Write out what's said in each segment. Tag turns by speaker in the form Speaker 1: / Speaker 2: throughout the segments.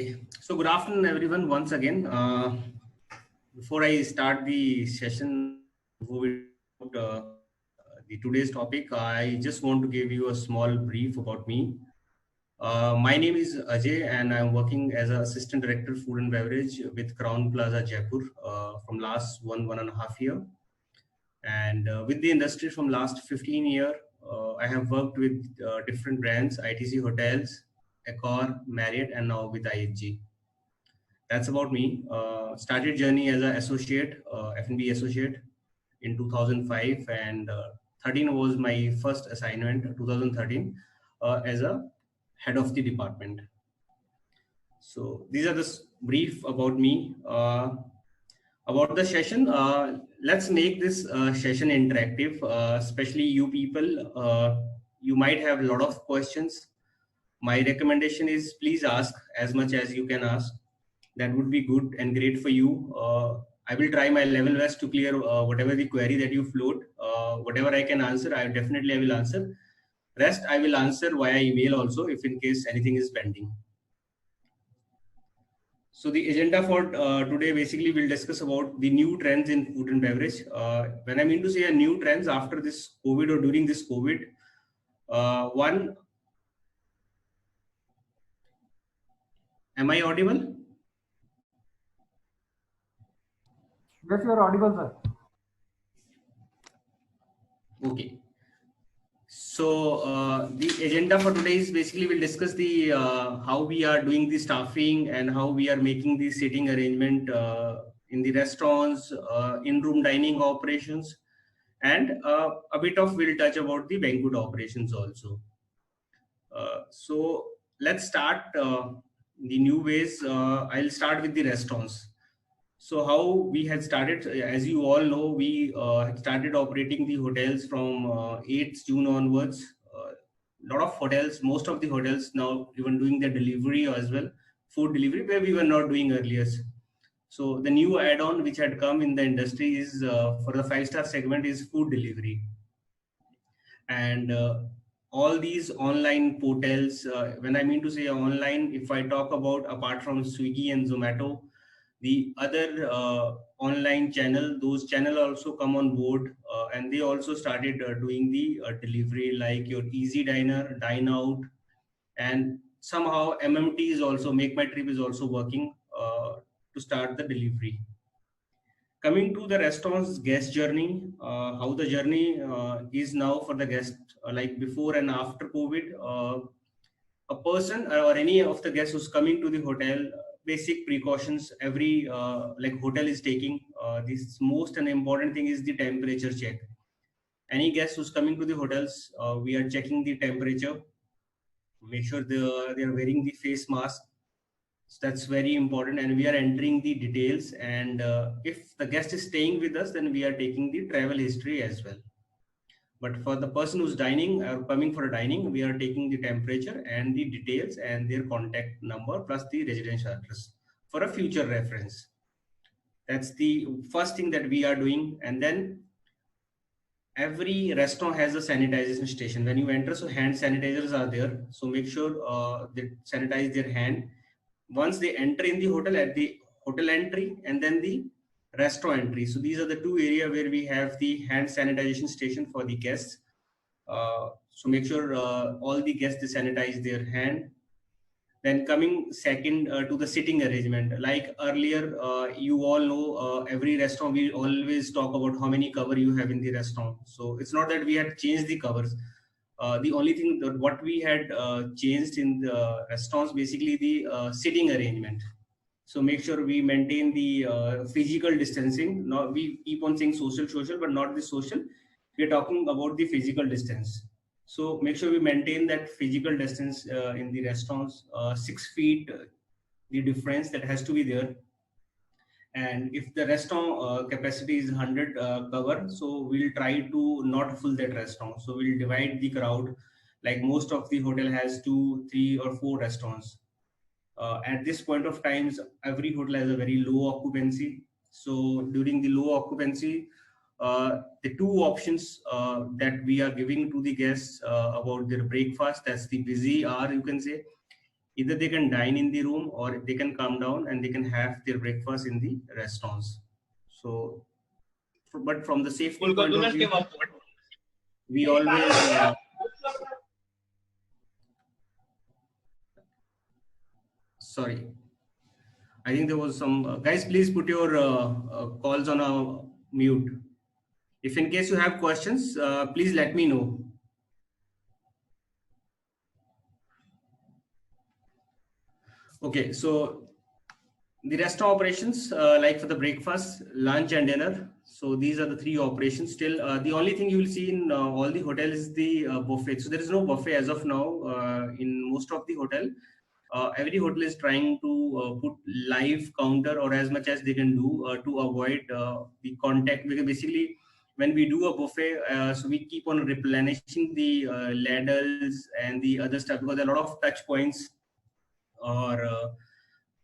Speaker 1: So good afternoon, everyone. Once again, before I start the session, before we talk about the today's topic, I just want to give you a small brief about me. My name is Ajay, and I'm working as an assistant director, food and beverage with Crown Plaza Jaipur from last one and a half year, and with the industry from last 15 year. I have worked with different brands, ITC hotels, Accor, Marriott, and now with IHG. That's about me. Started journey as an associate, F&B associate in 2005, and 13 was my first assignment, 2013, as a head of the department. So these are the brief about me. About the session, let's make this session interactive, especially you people. You might have a lot of questions. My recommendation is please ask as much as you can ask. That would be good and great for you. I will try my level best to clear whatever the query that you float. Whatever I can answer, I will answer. Rest, I will answer via email also if in case anything is pending. So the agenda for today, basically we'll discuss about the new trends in food and beverage. When I mean to say a new trends after this COVID or during this COVID, one, am I audible?
Speaker 2: Yes, you are audible, sir.
Speaker 1: Okay. So the agenda for today is basically we'll discuss the how we are doing the staffing and how we are making the seating arrangement in the restaurants, in-room dining operations, and a bit of we'll touch about the banquet operations also. So let's start the new ways. I'll start with the restaurants. So how we had started, as you all know, we had started operating the hotels from 8th June onwards. A lot of hotels, most of the hotels now even doing the delivery as well, food delivery, where we were not doing earlier. So the new add-on which had come in the industry is for the five-star segment is food delivery. And all these online portals, when I mean to say online, if I talk about apart from Swiggy and Zomato, the other online channel, those channel also come on board, and they also started doing the delivery, like your Easy Diner, Dine Out, and somehow MMT is also, Make My Trip is also working to start the delivery. Coming to the restaurant's guest journey, how the journey is now for the guest, like before and after COVID. A person or any of the guests who's coming to the hotel, basic precautions every like hotel is taking. This most and important thing is the temperature check. Any guest who's coming to the hotels, we are checking the temperature. Make sure they are wearing the face mask. So that's very important, and we are entering the details. And if the guest is staying with us, then we are taking the travel history as well. But for the person who's dining or coming for dining, we are taking the temperature and the details and their contact number plus the residential address for a future reference. That's the first thing that we are doing. And then every restaurant has a sanitization station. When you enter, so hand sanitizers are there. So make sure they sanitize their hand once they enter in the hotel, at the hotel entry and then the restaurant entry. So these are the two areas where we have the hand sanitization station for the guests. So make sure all the guests they sanitize their hand. Then coming second to the sitting arrangement, like earlier, you all know every restaurant we always talk about how many cover you have in the restaurant. So it's not that we had changed the covers. The only thing that what we had changed in the restaurants, basically the sitting arrangement. So make sure we maintain the physical distancing. Now we keep on saying social, but not the social. We are talking about the physical distance. So make sure we maintain that physical distance in the restaurants, 6 feet, the difference that has to be there. And if the restaurant capacity is 100 cover, so we'll try to not fill that restaurant. So we'll divide the crowd. Like most of the hotel has 2, 3, or 4 restaurants. At this point of times, every hotel has a very low occupancy. So during the low occupancy, the two options that we are giving to the guests about their breakfast, that's the busy hour, you can say. Either they can dine in the room or they can come down and they can have their breakfast in the restaurants. So, but from the safety point of view, we always sorry, I think there was some guys. Please put your calls on a mute. If in case you have questions, please let me know. Okay, so the restaurant operations, like for the breakfast, lunch, and dinner. So these are the three operations. Still, the only thing you will see in all the hotels is the buffet. So there is no buffet as of now in most of the hotel. Every hotel is trying to put live counter or as much as they can do to avoid the contact. Because basically, when we do a buffet, so we keep on replenishing the ladles and the other stuff because there are a lot of touch points or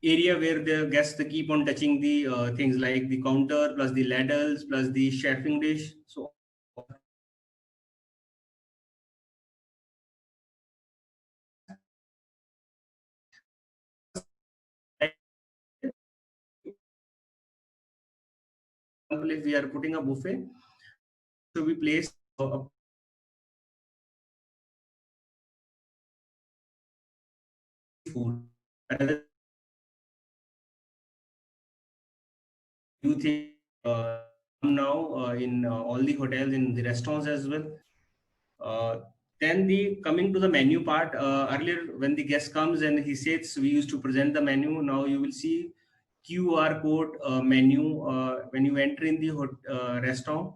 Speaker 1: area where the guests they keep on touching the things like the counter plus the ladles plus the chefing dish. So if we are putting a buffet, so we place a food. Rather, you think now in all the hotels, in the restaurants as well. Then the coming to the menu part. Earlier, when the guest comes and he sits, we used to present the menu. Now you will see QR code menu when you enter in the restaurant.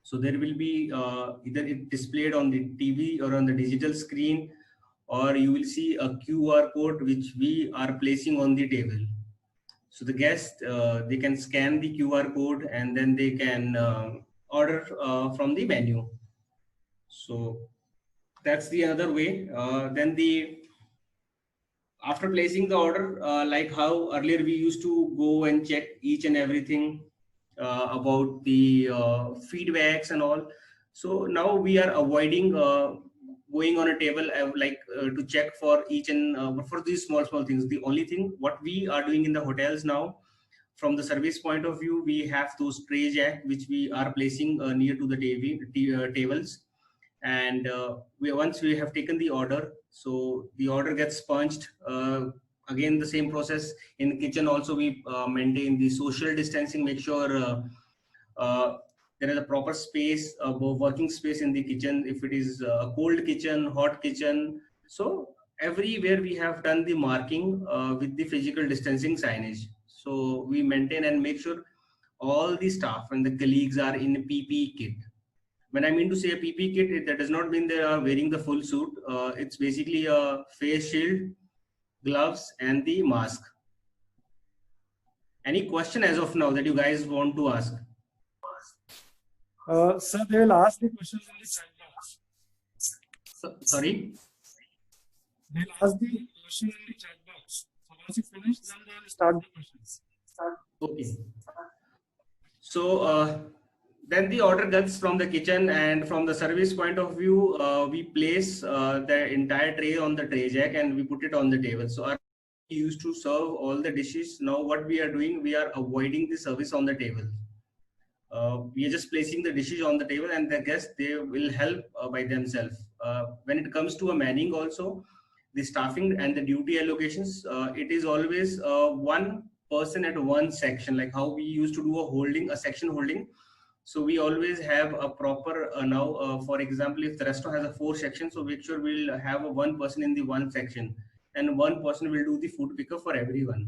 Speaker 1: So there will be either it displayed on the TV or on the digital screen, or you will see a QR code which we are placing on the table. So the guest they can scan the QR code and then they can order from the menu. So that's the other way. Then the after placing the order, like how earlier we used to go and check each and everything about the feedbacks and all. So now we are avoiding going on a table to check for each and for these small things. The only thing what we are doing in the hotels now, from the service point of view, we have those tray jack which we are placing near to the tables, and once we have taken the order, so the order gets punched. Again the same process in the kitchen also, we maintain the social distancing, make sure uh, there is a proper space, working space in the kitchen, if it is a cold kitchen, hot kitchen. So everywhere we have done the marking with the physical distancing signage, so we maintain and make sure all the staff and the colleagues are in a PPE kit. When I mean to say a PPE kit, that does not mean they are wearing the full suit. It's basically a face shield, gloves, and the mask. Any question as of now that you guys want to ask?
Speaker 2: Sir, they will ask the questions in the chat box.
Speaker 1: Sorry?
Speaker 2: They'll ask the question in the chat box. So once you finish, then they will start the questions.
Speaker 1: Okay. So then the order gets from the kitchen, and from the service point of view, we place the entire tray on the tray jack and we put it on the table. So we used to serve all the dishes. Now what we are doing, we are avoiding the service on the table. We are just placing the dishes on the table and the guests, they will help by themselves. When it comes to a manning also, the staffing and the duty allocations, it is always one person at one section, like how we used to do a section holding. So we always have a proper now, for example, if the restaurant has a 4 sections, so make sure we'll have a one person in the one section and one person will do the food pickup for everyone.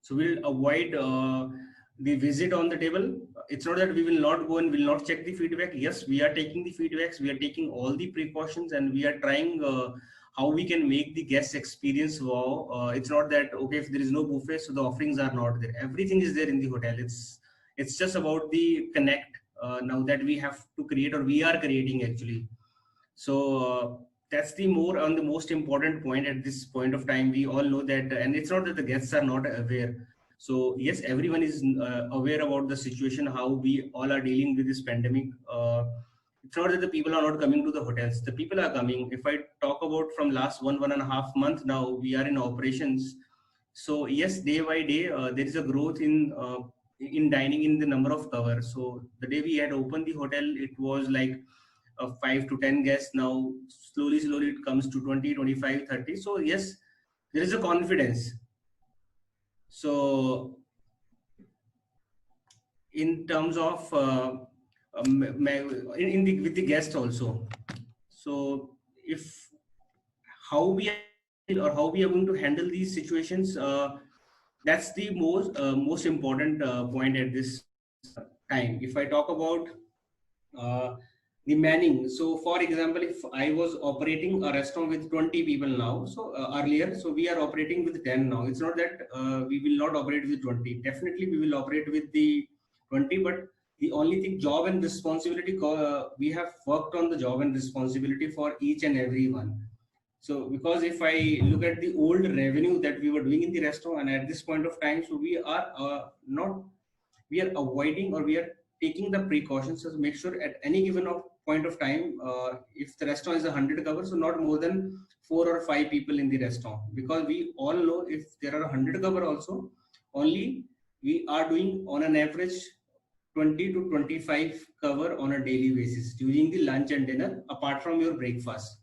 Speaker 1: So we'll avoid the visit on the table. It's not that we will not go and will not check the feedback. Yes, we are taking the feedbacks, we are taking all the precautions, and we are trying how we can make the guest experience wow. It's not that, okay, if there is no buffet, so the offerings are not there. Everything is there in the hotel. It's just about the connect now that we have to create, or we are creating actually. So that's the most important point at this point of time. We all know that, and it's not that the guests are not aware. So yes, everyone is aware about the situation, how we all are dealing with this pandemic. It's not that the people are not coming to the hotels. The people are coming. If I talk about from last 1.5 months now, we are in operations. So yes, day by day, there is a growth in dining in the number of covers. So the day we had opened the hotel, it was like 5 to 10 guests. Now slowly it comes to 20, 25, 30. So yes, there is a confidence. So in terms of with the guest also. So if how we are or how we are going to handle these situations, that's the most important point at this time. If I talk about uh, the manning, so for example, if I was operating a restaurant with 20 people now, so earlier, so we are operating with 10 now. It's not that we will not operate with 20. Definitely we will operate with the 20, but the only thing, job and responsibility, we have worked on the job and responsibility for each and every one. So because if I look at the old revenue that we were doing in the restaurant, and at this point of time, so we are not, we are avoiding, or we are taking the precautions to make sure at any given point of time, if the restaurant is 100 covers, so not more than 4 or 5 people in the restaurant, because we all know if there are 100 cover also, only we are doing on an average 20 to 25 cover on a daily basis during the lunch and dinner, apart from your breakfast.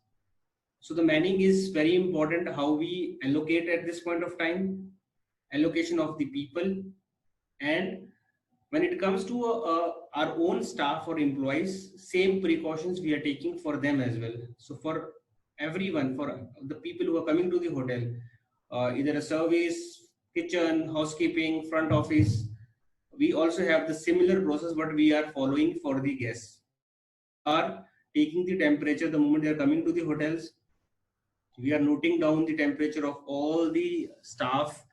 Speaker 1: So the manning is very important, how we allocate at this point of time, allocation of the people. And when it comes to our own staff or employees, same precautions we are taking for them as well. So for everyone, for the people who are coming to the hotel, either a service, kitchen, housekeeping, front office, we also have the similar process what we are following for the guests. We are taking the temperature the moment they are coming to the hotels. We are noting down the temperature of all the staff.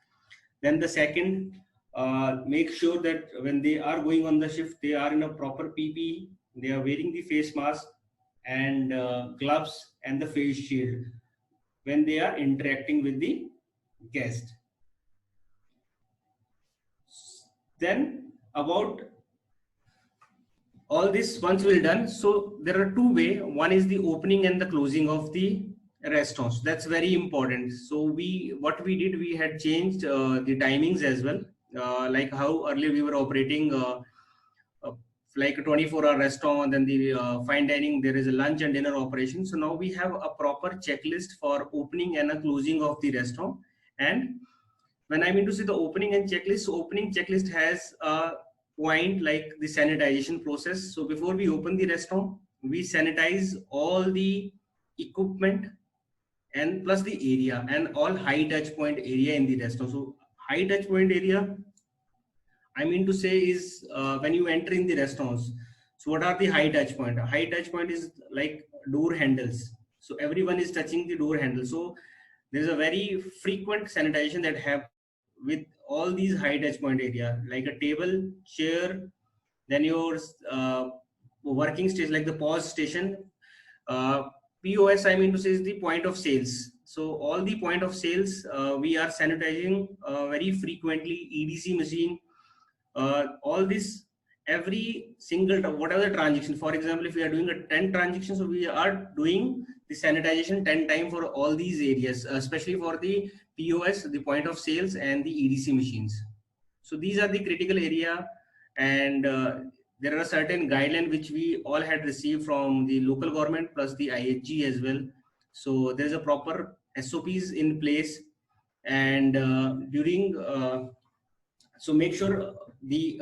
Speaker 1: Then the second, make sure that when they are going on the shift, they are in a proper PPE, they are wearing the face mask and gloves and the face shield when they are interacting with the guest. Then about all this, once we're done, so there are two way. One is the opening and the closing of the restaurants. That's very important. So what we did, we had changed the timings as well, like how earlier we were operating uh, like a 24-hour restaurant, then the fine dining, there is a lunch and dinner operation. So now we have a proper checklist for opening and a closing of the restaurant. And when I mean to say the opening and checklist, so opening checklist has a point like the sanitization process. So before we open the restaurant, we sanitize all the equipment and plus the area and all high touch point area in the restaurant. So high touch point area, I mean to say, is when you enter in the restaurants. So what are the high touch point? A high touch point is like door handles. So everyone is touching the door handle. So there's a very frequent sanitization that happens with all these high touch point area, like a table, chair, then your working station, like the pause station. POS, I mean to say, is the point of sales. So all the point of sales, we are sanitizing very frequently. EDC machine, all this, every single whatever the transaction. For example, if we are doing a 10 transactions, so we are doing the sanitization 10 times for all these areas, especially for the POS, the point of sales, and the EDC machines. So these are the critical area. And there are certain guidelines which we all had received from the local government plus the IHG as well. So there is a proper SOPs in place. And during so make sure the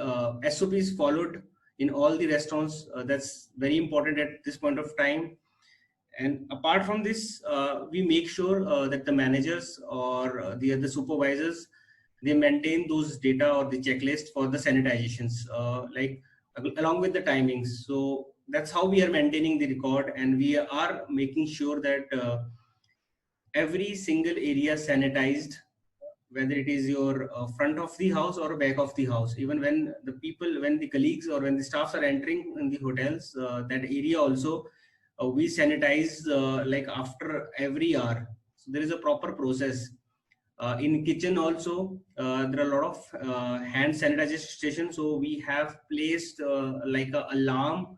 Speaker 1: SOP is followed in all the restaurants. That's very important at this point of time. And apart from this, we make sure that the managers or the other supervisors, they maintain those data or the checklist for the sanitizations, like along with the timings. So that's how we are maintaining the record, and we are making sure that every single area sanitized, whether it is your front of the house or back of the house. Even when the people, when the colleagues or when the staffs are entering in the hotels, that area also we sanitize like after every hour. So there is a proper process. In kitchen also, there are a lot of hand sanitization stations. So we have placed like a alarm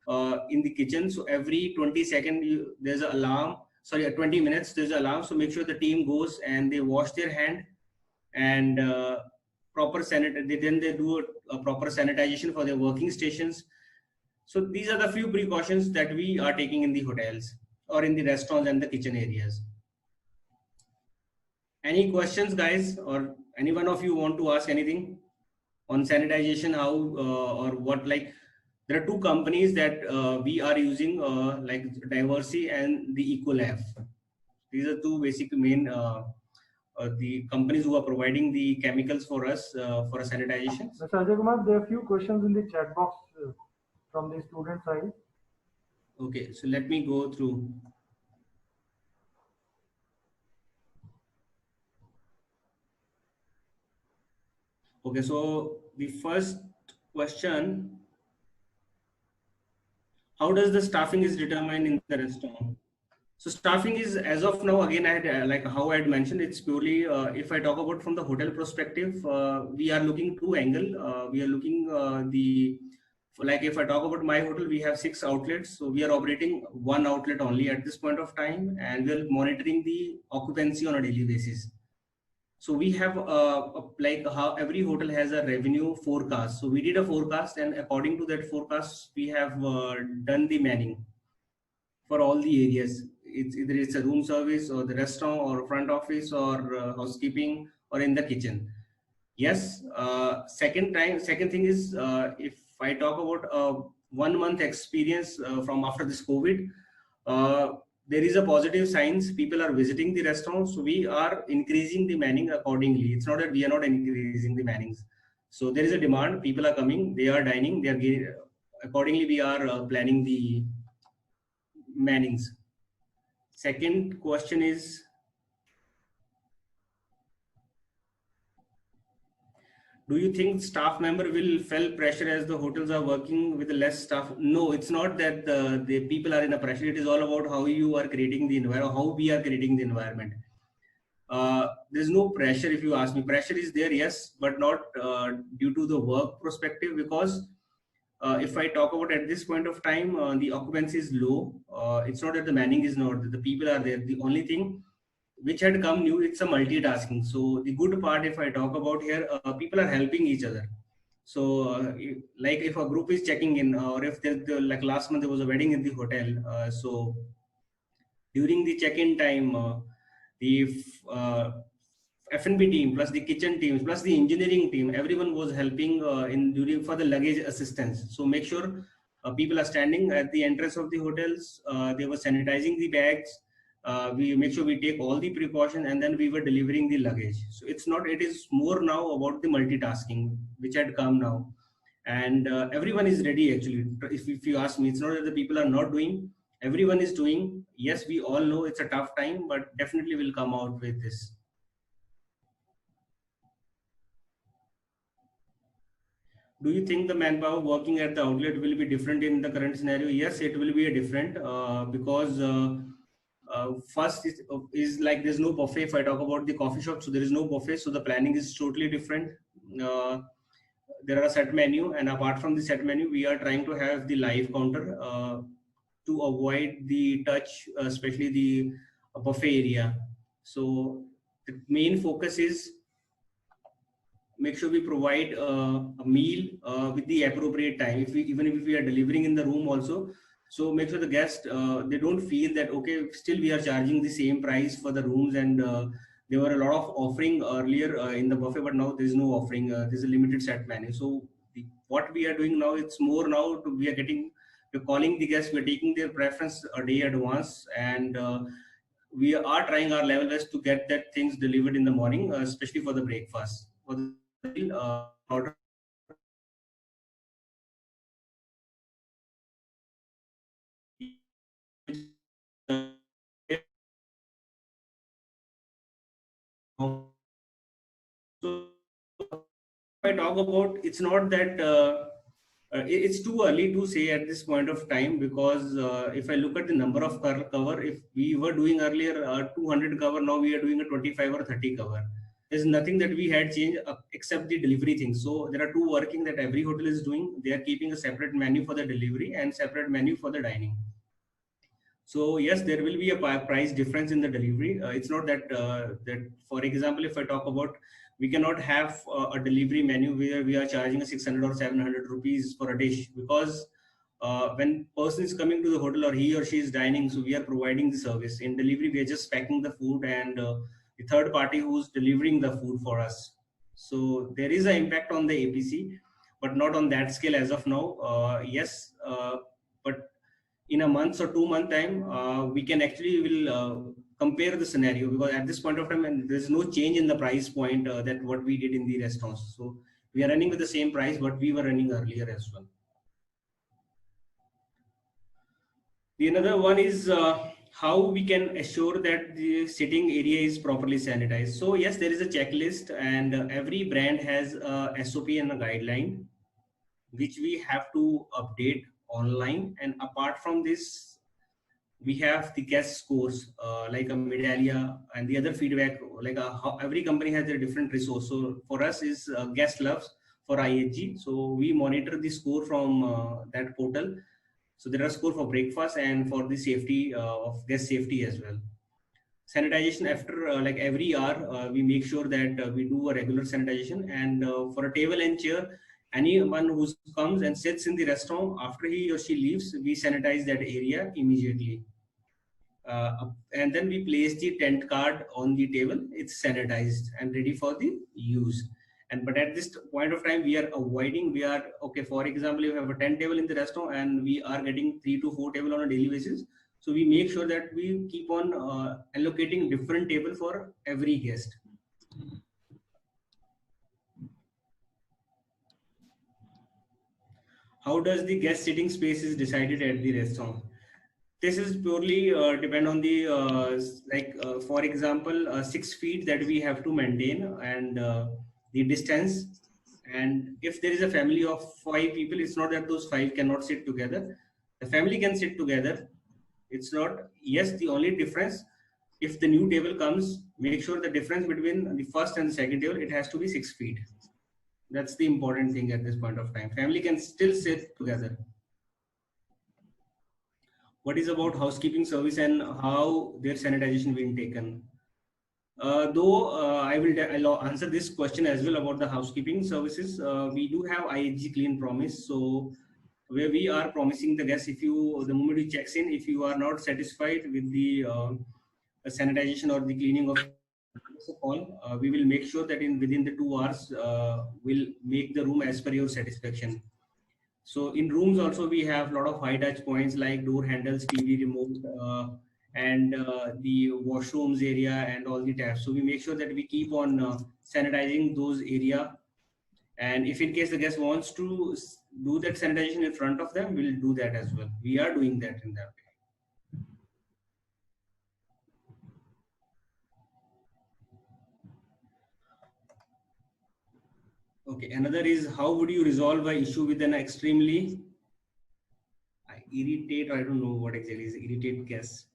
Speaker 1: in the kitchen. So every 20 seconds there's an alarm. Sorry, 20 minutes there's an alarm. So make sure the team goes and they wash their hand and proper then they do a proper sanitization for their working stations. So these are the few precautions that we are taking in the hotels or in the restaurants and the kitchen areas. Any questions, guys, or any one of you want to ask anything on sanitization? How or what? Like, there are two companies that we are using, like Diversity and the Ecolab. These are two basic main the companies who are providing the chemicals for us for a sanitization.
Speaker 2: Mr. Ajay Kumar, there are a few questions in the chat box from the student side.
Speaker 1: Okay, so let me go through. Okay, so the first question: how does the staffing is determined in the restaurant? So staffing is, as of now, again, I had like how I had mentioned, it's purely if I talk about from the hotel perspective, we are looking two angle. We are looking like if I talk about my hotel, we have 6 outlets, so we are operating one outlet only at this point of time, and we are monitoring the occupancy on a daily basis. So we have like how every hotel has a revenue forecast. So we did a forecast, and according to that forecast, we have done the manning for all the areas. It's either it's a room service or the restaurant or front office or housekeeping or in the kitchen. Yes. Second thing is if I talk about 1 month experience from after this COVID, there is a positive signs. People are visiting the restaurants, so we are increasing the manning accordingly. It's not that we are not increasing the mannings. So there is a demand. People are coming. They are dining. They are getting, accordingly. We are planning the mannings. Second question is, do you think staff member will feel pressure as the hotels are working with less staff? No, it's not that the people are in a pressure. It is all about how you are creating the environment, how we are creating the environment. There's no pressure. If you ask me, pressure is there, yes, but not due to the work perspective, because if I talk about at this point of time, the occupancy is low. It's not that the manning is not, the people are there. The only thing which had come new, it's a multitasking. So the good part, if I talk about here, people are helping each other. So like if a group is checking in, or if there's like last month there was a wedding in the hotel, so during the check-in time, the F&B team plus the kitchen teams plus the engineering team, everyone was helping in during for the luggage assistance. So make sure people are standing at the entrance of the hotels. They were sanitizing the bags. We make sure we take all the precaution, and then we were delivering the luggage. So it's not. It is more now about the multitasking which had come now, and everyone is ready actually. If you ask me, it's not that the people are not doing. Everyone is doing. Yes, we all know it's a tough time, but definitely will come out with this. Do you think the manpower working at the outlet will be different in the current scenario? Yes, it will be a different because first is like there's no buffet. If I talk about the coffee shop, so there is no buffet, so the planning is totally different. There are a set menu, and apart from the set menu, we are trying to have the live counter to avoid the touch, especially the buffet area. So the main focus is make sure we provide a meal with the appropriate time. If we, even if we are delivering in the room also, so make sure the guest they don't feel that okay, still we are charging the same price for the rooms, and there were a lot of offering earlier in the buffet, but now there is no offering. There's a limited set menu. So what we are doing now, it's more now to, we're calling the guests, we're taking their preference a day advance, and we are trying our level best to get that things delivered in the morning, especially for the breakfast. For the order. So if I talk about, it's not that it's too early to say at this point of time, because if I look at the number of cover, if we were doing earlier 200 cover, now we are doing a 25 or 30 cover. There's nothing that we had changed except the delivery thing. So there are two working that every hotel is doing. They are keeping a separate menu for the delivery and separate menu for the dining. So yes, there will be a price difference in the delivery. It's not that for example, if I talk about, we cannot have a delivery menu where we are charging a 600 or 700 rupees for a dish, because when person is coming to the hotel or he or she is dining, so we are providing the service. In delivery, we are just packing the food, and the third party who's delivering the food for us. So there is an impact on the APC, but not on that scale as of now. Yes, but in a month or 2 month time, we can actually will compare the scenario, because at this point of time, and there's no change in the price point that what we did in the restaurants. So we are running with the same price what we were running earlier as well. The another one is how we can assure that the sitting area is properly sanitized. So yes, there is a checklist, and every brand has a SOP and a guideline which we have to update online. And apart from this, we have the guest scores like a Medallia and the other feedback, like how every company has their different resource. So for us is guest loves for IHG. So we monitor the score from that portal. So there are score for breakfast and for the safety of guest safety as well. Sanitization after like every hour, we make sure that we do a regular sanitization. And for a table and chair, anyone who comes and sits in the restaurant, after he or she leaves, we sanitize that area immediately. And then we place the tent card on the table. It's sanitized and ready for the use. And but at this point of time, we are avoiding, we are okay, for example, if we have a 10 table in the restaurant and we are getting 3 to 4 table on a daily basis, so we make sure that we keep on allocating different table for every guest. How does the guest sitting space is decided at the restaurant? This is purely depend on the for example, 6 feet that we have to maintain, and the distance. And if there is a family of 5 people, it's not that those 5 cannot sit together. The family can sit together. It's not, yes, the only difference, if the new table comes, make sure the difference between the first and the second table, it has to be 6 feet. That's the important thing at this point of time. Family can still sit together. What is about housekeeping service and how their sanitization being taken? I'll answer this question as well about the housekeeping services. We do have IHG Clean Promise. So where we are promising the guests, if you, the moment you checks in, if you are not satisfied with the sanitization or the cleaning of the call, we will make sure that in within the 2 hours, we'll make the room as per your satisfaction. So in rooms also we have a lot of high touch points like door handles, TV remote, and the washrooms area and all the taps. So we make sure that we keep on sanitizing those area. And if in case the guest wants to do that sanitization in front of them, we'll do that as well. We are doing that in that way. Okay, another is how would you resolve an issue with an extremely irritate, I don't know what exactly is irritate guest.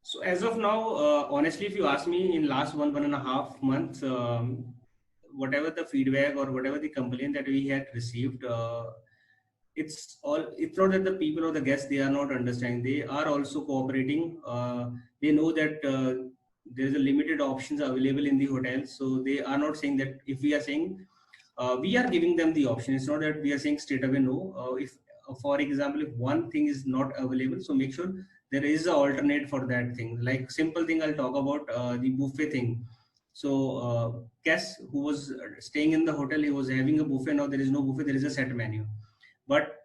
Speaker 1: So as of now, honestly, if you ask me, in last 1.5 months, whatever the feedback or whatever the complaint that we had received, it's not that the people or the guests, they are not understanding. They are also cooperating. They know that there's a limited options available in the hotel. So they are not saying that if we are saying, we are giving them the option. It's not that we are saying straight away no. If for example, if one thing is not available, so make sure there is an alternate for that thing. Like simple thing I'll talk about, the buffet thing. So guest who was staying in the hotel, he was having a buffet. Now there is no buffet, there is a set menu. But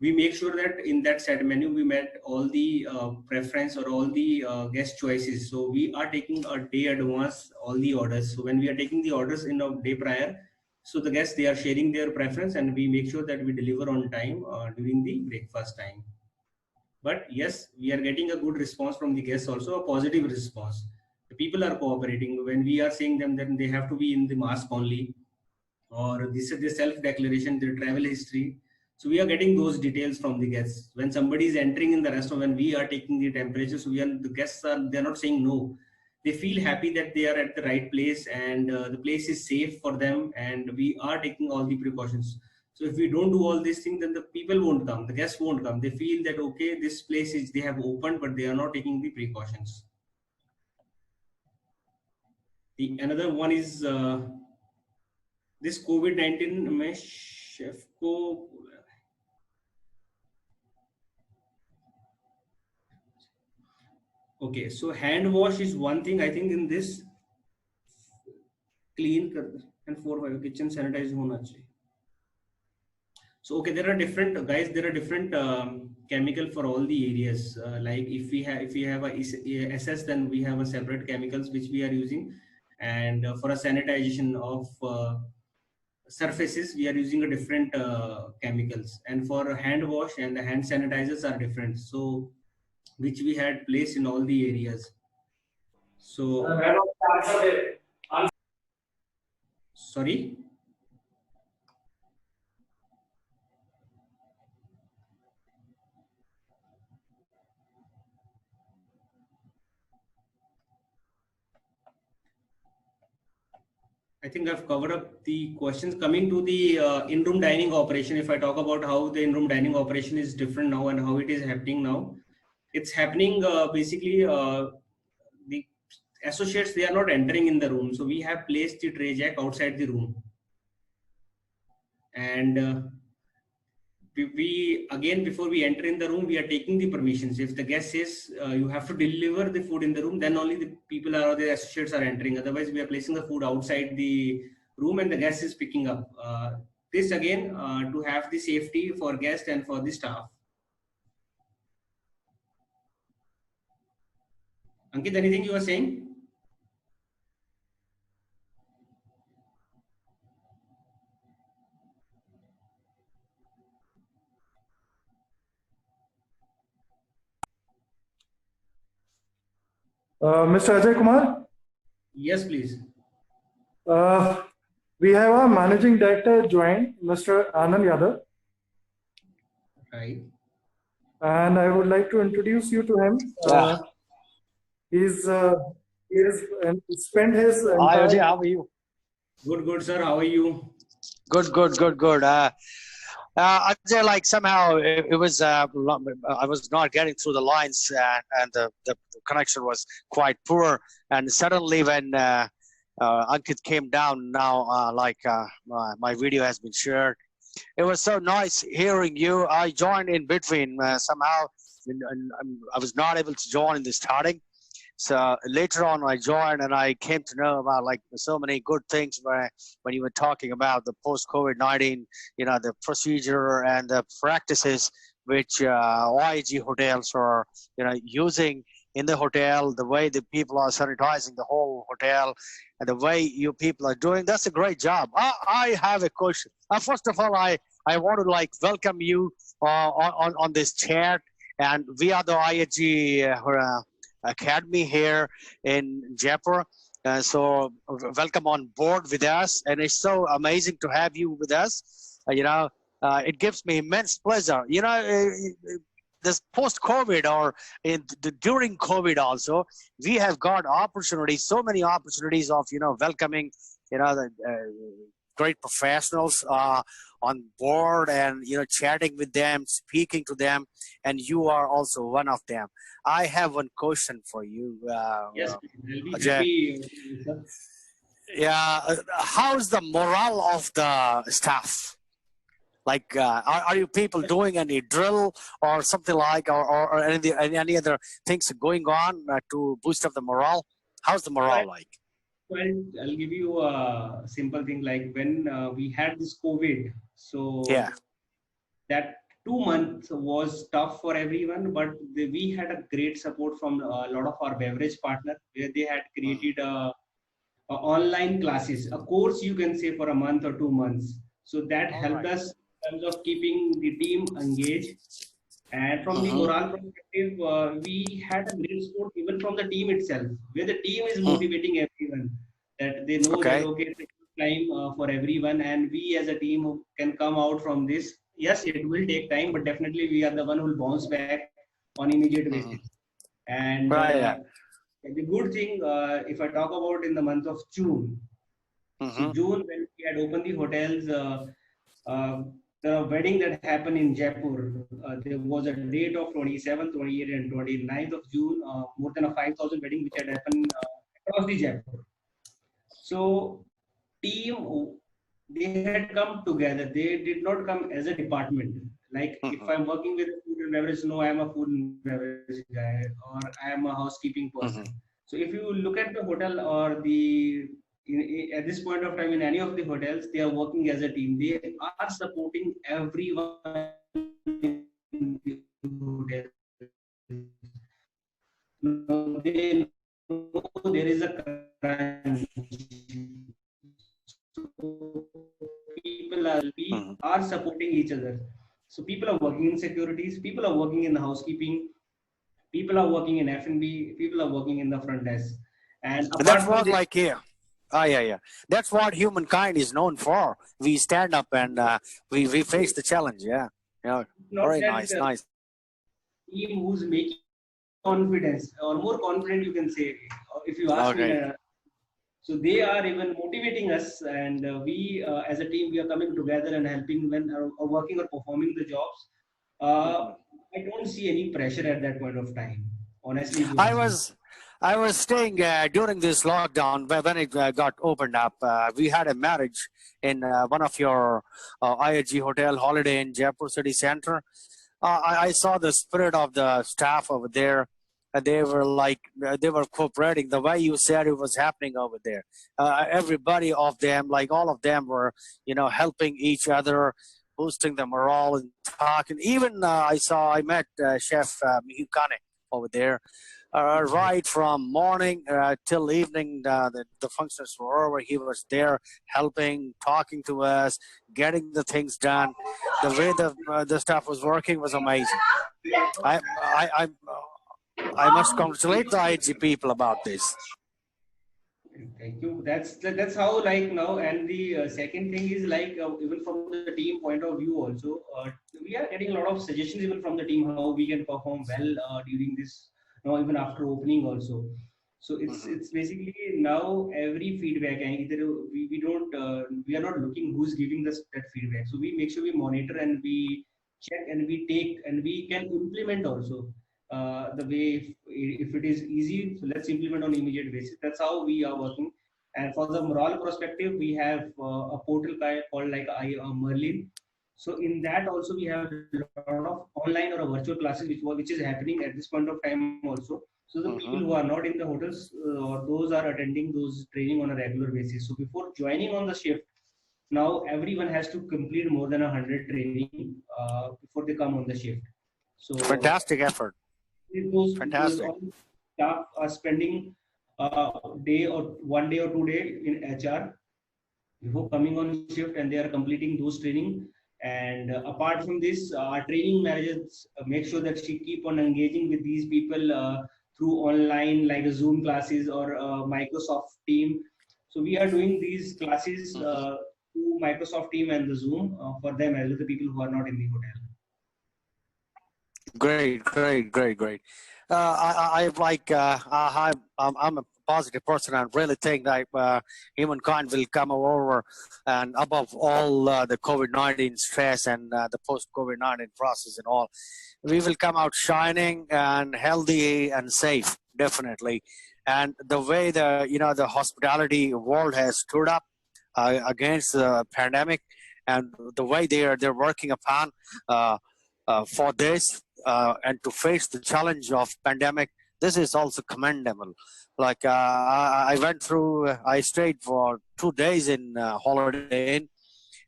Speaker 1: we make sure that in that set menu we met all the preference or all the guest choices. So we are taking a day advance all the orders. So when we are taking the orders in a day prior, so the guests, they are sharing their preference, and we make sure that we deliver on time during the breakfast time. But yes, we are getting a good response from the guests, also a positive response. The people are cooperating. When we are saying them that they have to be in the mask only, or this is the self declaration, their travel history. So we are getting those details from the guests. When somebody is entering in the restaurant, when we are taking the temperature, so the guests are, they're not saying no. they feel happy that they are at the right place, and the place is safe for them, and we are taking all the precautions. So if we don't do all these things, then the people won't come, the guests won't come. They feel that okay, this place is, they have opened, but they are not taking the precautions. The another one is this COVID-19 में chef को, okay, so hand wash is one thing, I think, in this clean and 4-5 kitchen sanitize होना चाहिए. So okay, there are different guys. There are different chemical for all the areas. Like if we have a SS, then we have a separate chemicals which we are using, and for a sanitization of surfaces, we are using a different chemicals. And for hand wash and the hand sanitizers are different. So which we had placed in all the areas. So sorry. I think I've covered up the questions. Coming to the in-room dining operation, if I talk about how the in-room dining operation is different now and how it is happening now, it's happening basically the associates, they are not entering in the room. So we have placed the tray jack outside the room. And we again, before we enter in the room, we are taking the permissions. If the guest says you have to deliver the food in the room, then only the people are, or the associates are entering. Otherwise, we are placing the food outside the room and the guest is picking up. This again to have the safety for guests and for the staff. Ankit, anything you were saying?
Speaker 2: Mr. Ajay Kumar?
Speaker 1: Yes, please.
Speaker 2: We have our managing director joined, Mr. Anand Yadav.
Speaker 1: Right.
Speaker 2: And I would like to introduce you to him. He has spent his.
Speaker 3: Hi, Ajay, how are you?
Speaker 1: Good, sir. How are you?
Speaker 3: Good. Ajay, like somehow it was, I was not getting through the lines, and the connection was quite poor. And suddenly when Ankit came down now, my video has been shared. It was so nice hearing you. I joined in between somehow, and I was not able to join in the starting. So later on, I joined and I came to know about like so many good things when you were talking about the post-COVID-19, the procedure and the practices which YG hotels are, using in the hotel, the way the people are sanitizing the whole hotel, and the way you people are doing. That's a great job. I have a question. First of all, I want to like welcome you on this chat, and we are the IHG Academy here in Jaipur. So welcome on board with us, and it's so amazing to have you with us. It gives me immense pleasure. This post-COVID or during COVID also, we have got opportunities, so many opportunities of welcoming the great professionals on board, and chatting with them, speaking to them, and you are also one of them. I have one question for you.
Speaker 1: Yes,
Speaker 3: Ajay. Yeah, how's the morale of the staff? Like, are you people doing any drill or something like, or any other things going on to boost up the morale? How's the morale like?
Speaker 1: Well, I'll give you a simple thing. Like when we had this COVID, so
Speaker 3: yeah,
Speaker 1: that 2 months was tough for everyone, but we had a great support from a lot of our beverage partners, where they had created a online classes, a course you can say, for a month or 2 months. So that helped us in terms of keeping the team engaged. And from the morale perspective, we had a great support even from the team itself, where the team is motivating everyone, that they know that okay, it's a good time for everyone, and we as a team can come out from this. Yes, it will take time, but definitely we are the one who will bounce back on immediate basis. And And the good thing, if I talk about in the month of June, so June when we had opened the hotels, uh, the wedding that happened in Jaipur, there was a date of 27th, 28th, and 29th of June, more than a 5,000 wedding which had happened across the Jaipur. So team, they had come together. They did not come as a department. Like if I'm working with a food and beverage, no, I am a food and beverage guy, or I am a housekeeping person. So if you look at the hotel or at this point of time in any of the hotels, they are working as a team. They are supporting everyone in the hotel. No, they know there is a crunch. So we are supporting each other. So people are working in securities, people are working in the housekeeping, people are working in F&B, people are working in the front desk. And
Speaker 3: And
Speaker 1: apart
Speaker 3: that's
Speaker 1: from
Speaker 3: what
Speaker 1: this,
Speaker 3: like here. Ah, yeah, yeah. That's what humankind is known for. We stand up and we face the challenge. Yeah, yeah.
Speaker 1: not
Speaker 3: Very
Speaker 1: that
Speaker 3: nice, nice.
Speaker 1: team who's making confidence or more confident, you can say, if you ask me.
Speaker 3: Okay.
Speaker 1: So they are even motivating us, and we as a team, we are coming together and helping when or working or performing the jobs. I don't see any pressure at that point of time. Honestly, if you
Speaker 3: I
Speaker 1: ask me.
Speaker 3: was I was staying during this lockdown when it got opened up. We had a marriage in one of your IHG hotel holiday in Jaipur city center. I saw the spirit of the staff over there. They were like they were cooperating the way you said it was happening over there. Everybody of them, like all of them, were helping each other, boosting the morale and talking. Even I met Chef Mihukane over there. Right from morning till evening, the functions were over. He was there helping, talking to us, getting the things done. The way the staff was working was amazing. I I I, I must congratulate the IG people about this.
Speaker 1: Thank you. That's how like now, and the second thing is like even from the team point of view also, we are getting a lot of suggestions even from the team how we can perform well during this, even after opening also. So it's basically now every feedback, and either we are not looking who's giving us that feedback. So we make sure we monitor and we check and we take and we can implement also the way if it is easy, so let's implement on immediate basis. That's how we are working. And for the morale perspective, we have a portal called like Merlin. So in that also we have a lot of online or a virtual classes which is happening at this point of time also. So the people who are not in the hotels or those are attending those training on a regular basis. So before joining on the shift, now everyone has to complete more than 100 training before they come on the shift. So
Speaker 3: Fantastic effort.
Speaker 1: those
Speaker 3: Fantastic.
Speaker 1: all staff are spending day or 1 day or 2 day in HR before coming on shift, and they are completing those training. And apart from this, our training managers make sure that she keep on engaging with these people through online like Zoom classes or Microsoft Team. So we are doing these classes through Microsoft Team and the Zoom for them as well, the people who are not in the hotel.
Speaker 3: Great, great, great, great. I like I'm a positive person and really think that humankind will come over and above all the COVID-19 stress and the post-COVID-19 process and all, we will come out shining and healthy and safe, definitely. And the way the hospitality world has stood up against the pandemic, and the way they're working upon for this and to face the challenge of pandemic, this is also commendable. Like I went through, I stayed for 2 days in Holiday Inn,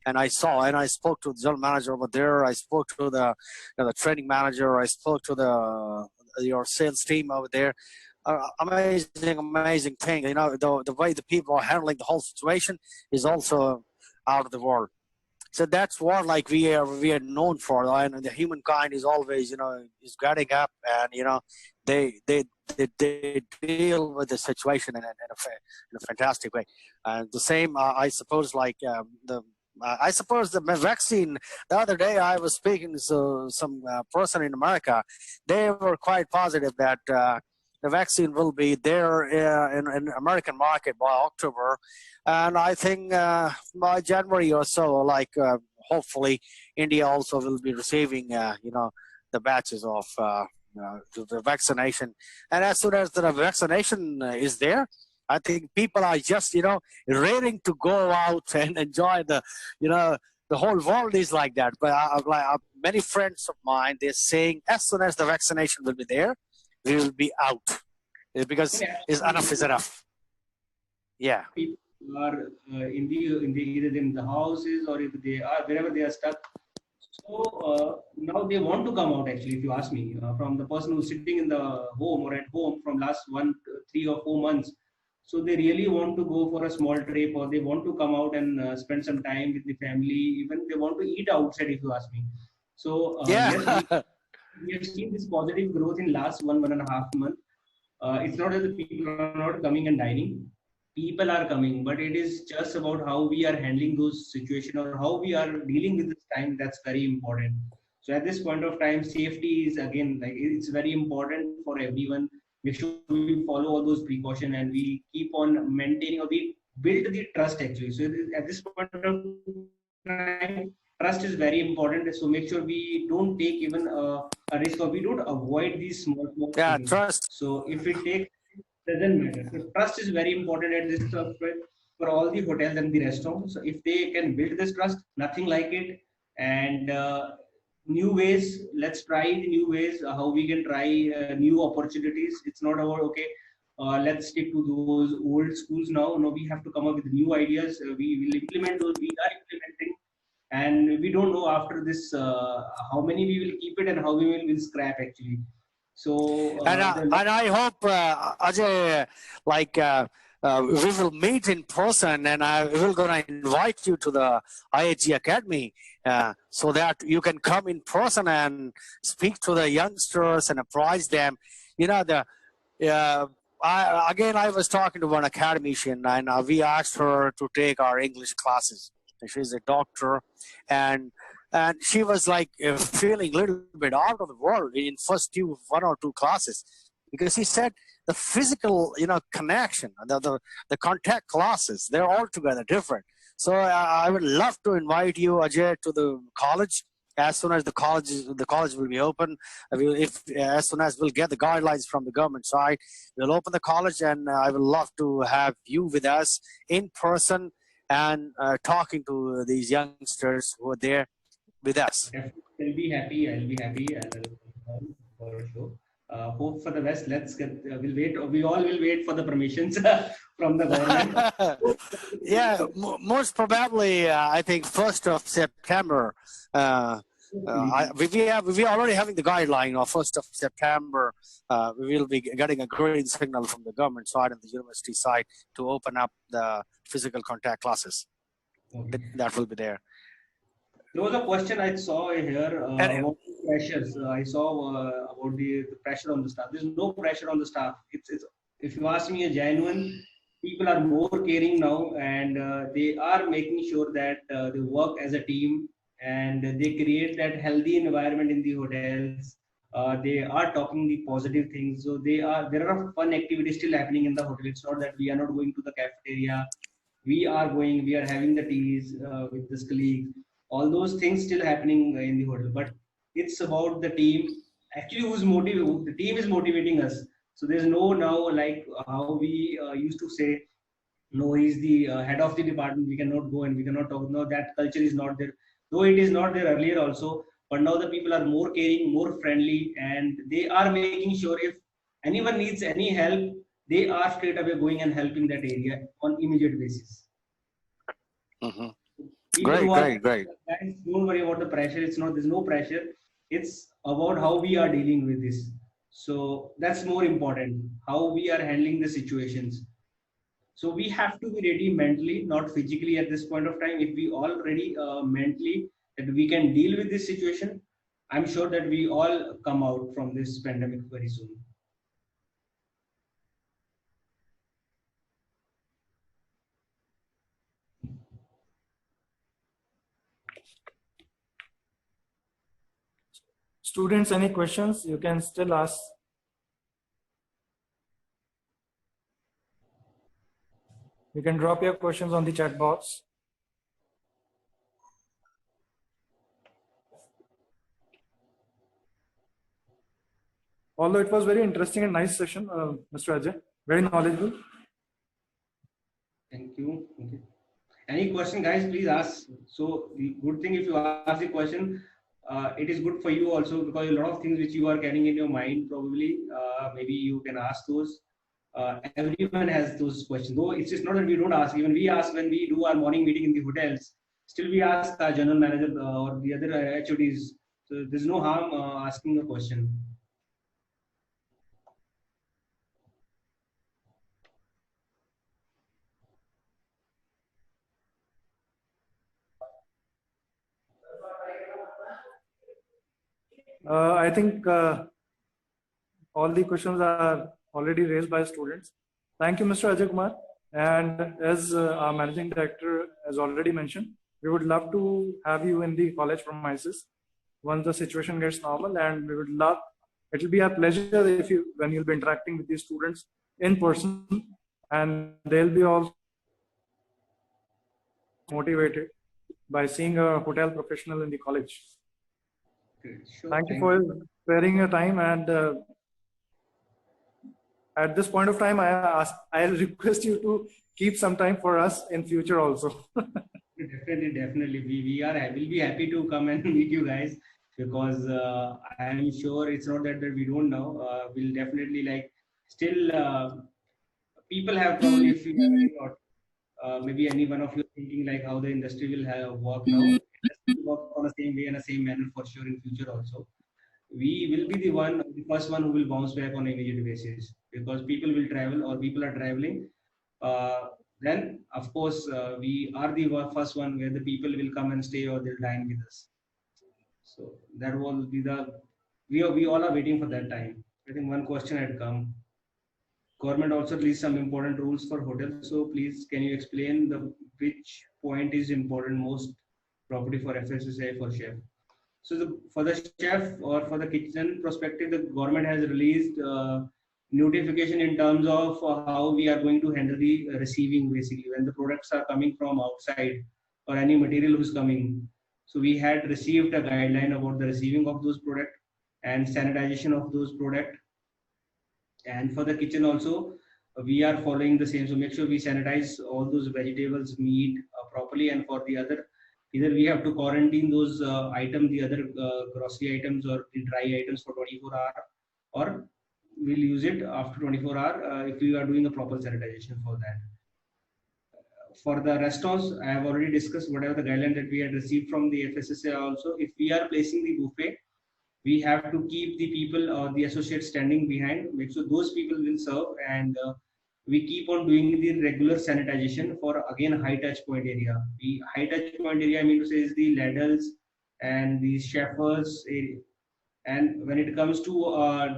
Speaker 3: and I saw and I spoke to the general manager over there. I spoke to the training manager. I spoke to your sales team over there. Amazing, amazing thing. The way the people are handling the whole situation is also out of the world. So that's what like we are known for, and the humankind is always is getting up, and they deal with the situation in a fantastic way. And the same I suppose like the I suppose the vaccine. The other day I was speaking to some person in America. They were quite positive that the vaccine will be there in American market by October, and I think by January or so, like hopefully India also will be receiving the batches of the vaccination. And as soon as the vaccination is there, I think people are just raring to go out and enjoy the whole world is like that. But many friends of mine, they're saying as soon as the vaccination will be there, we will be out because enough is enough. Yeah.
Speaker 1: People are either in the houses or if they are wherever they are stuck. So now they want to come out. Actually, if you ask me, from the person who's sitting in the home or at home from last 3 or 4 months, so they really want to go for a small trip, or they want to come out and spend some time with the family. Even they want to eat outside, if you ask me. So yes, we have seen this positive growth in last 1.5 month. It's not that the people are not coming and dining. People are coming, but it is just about how we are handling those situations or how we are dealing with this time. That's very important. So at this point of time, safety is again, like, it's very important for everyone. Make sure we follow all those precautions and we keep on maintaining, or we build the trust actually. So at this point of time, trust is very important. So make sure we don't take even a risk, or we don't avoid these small things.
Speaker 3: Trust.
Speaker 1: So if it takes, doesn't matter. So trust is very important at this point for all the hotels and the restaurants. So if they can build this trust, nothing like it. And new ways, let's try the new ways, how we can try new opportunities. It's not about, okay, let's stick to those old schools now. No, we have to come up with new ideas. We will implement those. We are implementing. And we don't know after this how many we will keep it and how we will scrap actually. So
Speaker 3: and I hope Ajay, we will meet in person, and I will gonna invite you to the IHG Academy so that you can come in person and speak to the youngsters and apprise them. I was talking to one academician, and we asked her to take our English classes. She's a doctor, and she was like feeling a little bit out of the world in first 1 or 2 classes, because he said the physical connection, the contact classes, they're altogether different. So I would love to invite you, Ajay, to the college as soon as the college will be open. As soon as we'll get the guidelines from the government side, we'll open the college, and I would love to have you with us in person and talking to these youngsters who are there with us.
Speaker 1: I'll be happy. For sure. Hope for the best. Let's get. We'll wait. We all will wait for the permissions from the government.
Speaker 3: Yeah, most probably. I think 1st of September. We are already having the guideline of 1st of September. We will be getting a green signal from the government side and the university side to open up the physical contact classes. Okay. That will be there.
Speaker 1: There was a question I saw here about pressures. I saw about the pressure on the staff. There's no pressure on the staff. It's if you ask me, a genuine, people are more caring now, and they are making sure that they work as a team and they create that healthy environment in the hotels. They are talking the positive things. So there are fun activities still happening in the hotel. It's not that we are not going to the cafeteria. We are going. We are having the teas with this colleague. All those things still happening in the hotel, but it's about the team actually who's motivating. The team is motivating us. So there's no now, like how we used to say, no, he's the head of the department, we cannot go and we cannot talk. No, that culture is not there, though it is not there earlier also. But now the people are more caring, more friendly, and they are making sure if anyone needs any help, they are straight away going and helping that area on immediate basis.
Speaker 3: Great.
Speaker 1: Guys, don't worry about the pressure. There's no pressure. It's about how we are dealing with this. So that's more important, how we are handling the situations. So we have to be ready mentally, not physically at this point of time. If we all ready mentally that we can deal with this situation, I'm sure that we all come out from this pandemic very soon.
Speaker 2: Students, any questions? You can still ask. You can drop your questions on the chat box. Although it was very interesting and nice session, Mr. Ajay, very knowledgeable.
Speaker 1: Thank you. Okay. Any question, guys, please ask. So the good thing, if you ask the question, it is good for you also, because a lot of things which you are carrying in your mind, probably, maybe you can ask those. Everyone has those questions. Though it's just not that we don't ask. Even we ask when we do our morning meeting in the hotels. Still, we ask our general manager or the other HODs. So there's no harm asking a question.
Speaker 2: I think all the questions are already raised by students. Thank you, Mr. Ajay Kumar. And as our managing director has already mentioned, we would love to have you in the college premises once the situation gets normal. And we would love, it will be a pleasure if you, when you'll be interacting with the students in person, and they'll be all motivated by seeing a hotel professional in the college.
Speaker 1: Sure,
Speaker 2: thank you for sparing your time, and at this point of time, I'll request you to keep some time for us in future also.
Speaker 1: Definitely. We'll be happy to come and meet you guys, because I am sure it's not that we don't know. We'll definitely still people have probably, if you have any thought, maybe any one of you thinking like how the industry will have work now. Industry will work on the same way and the same manner for sure in future also. We will be the first one who will bounce back on an immediate basis, because people will travel or people are traveling. Then of course we are the first one where the people will come and stay or they'll dine with us. So that will be we all are waiting for that time. I think one question had come. Government also released some important rules for hotels. So please, can you explain which point is important most property for FSSAI for chef? So for the chef or for the kitchen perspective, the government has released notification in terms of how we are going to handle the receiving, basically when the products are coming from outside or any material who's coming. So we had received a guideline about the receiving of those products and sanitization of those products. And for the kitchen also, we are following the same. So make sure we sanitize all those vegetables, meat properly. And for the other, either we have to quarantine those items, the other grocery items or the dry items for 24 hours, or we'll use it after 24 hours if we are doing a proper sanitization for that. For the restaurants, I have already discussed whatever the guideline that we had received from the FSSA also. If we are placing the buffet, we have to keep the people or the associates standing behind, make sure those people will serve, and we keep on doing the regular sanitization for again high touch point area. The high touch point area, I mean to say, is the ladles and the chefers area. And when it comes to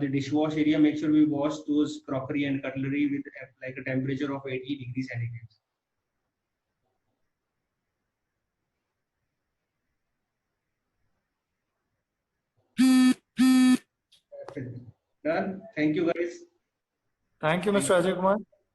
Speaker 1: the dishwash area, make sure we wash those crockery and cutlery with like a temperature of 80 degrees centigrade. Done. Thank you, guys.
Speaker 2: Thank you, Mr. Ajay Kumar.